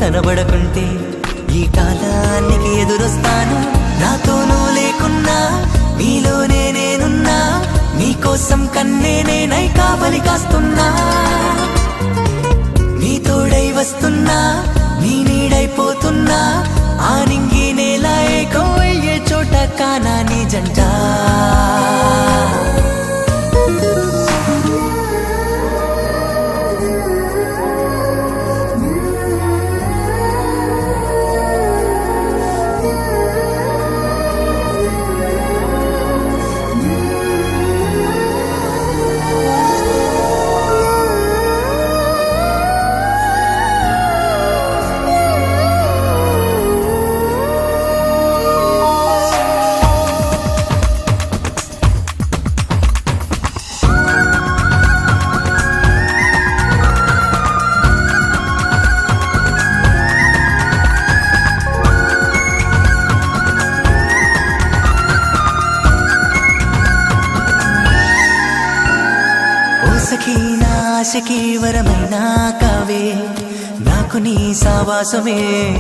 కనబడకుంటే ఈ కాలానికి ఎదురొస్తాను. నాతోనూ లేకున్నా నీలోనే నేనున్నా, నీకోసం కన్నే నేనై కావలి కాస్తున్నా. నీ తోడై వస్తున్నా, నీ నీడైపోతున్నా, ఆ నింగి నేల ఏకో అయ్యే చోట కానా నీ జంట. సఖీ నా ఆశకి వరమైనా కావే, నాకు నీ సావాసమే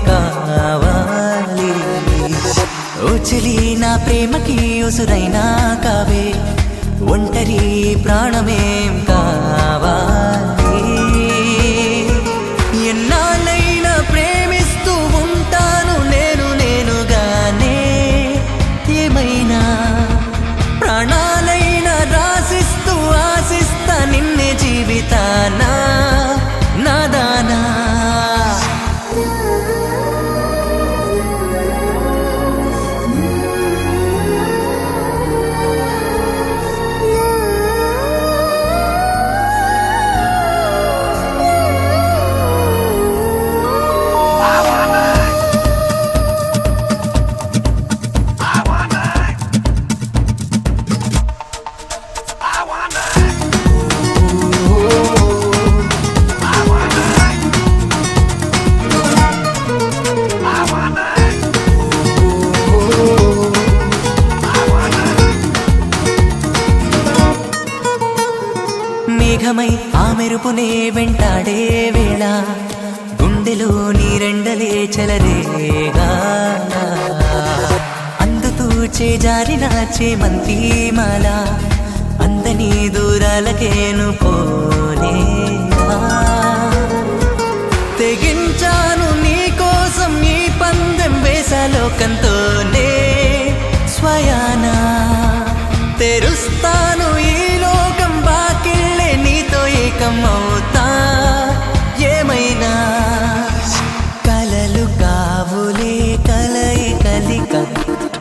కావాలి. ఓ చెలి నా ప్రేమకి ఉసురైనా కావే, ఒంటరి ప్రాణమేం కావాలి. ఎన్నాళ్ళైనా ప్రేమిస్తూ ఉంటాను నేను నేనుగానే, ఏమైనా ప్రాణాలైనా రాసిస్తూ ఆశిస్తా నిన్నే జీవితానా నాదానా. మేఘమై ఆ మెరుపునే వెంటాడే వేళ, గుండెలో నీరెండలే చెలరేగా, అందుతూ చేజారిన చేమంతి మాల, అందని దూరాలకేను పోలేగా. తెగించాను నీ కోసం ఈ పందెం వేసలోకంతోనే, స్వయానా తెరుస్తాను ఈ లోకం బాకిళ్ళే నీతో ఏకమవుతా. ఏమైనా కలలు కావులే కలయి కలిక,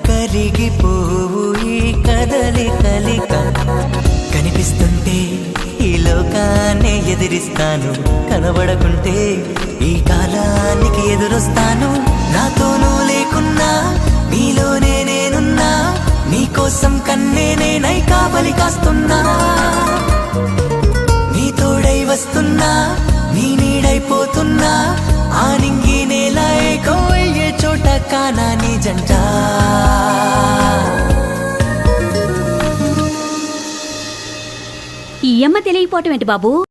కరిగిపోవు ఈ కదలి కలిక. కనిపిస్తుంటే ఈ లోకాన్ని ఎదిరిస్తాను, కనబడకుంటే ఈ కాలానికి ఎదురొస్తాను. నాతోనూ లేకున్నా నీలోనే నేనున్నా, నీకోసం కన్నే నేనై కావలి కాస్తున్నా. నీ తోడై వస్తున్నా, నీ నీడైపోతున్నా, ఆ నింగి నేల ఏకో అయ్యే చోట కానా నీ జంట. ఈ అమ్మ తెలియపోవటం ఏంటి బాబు?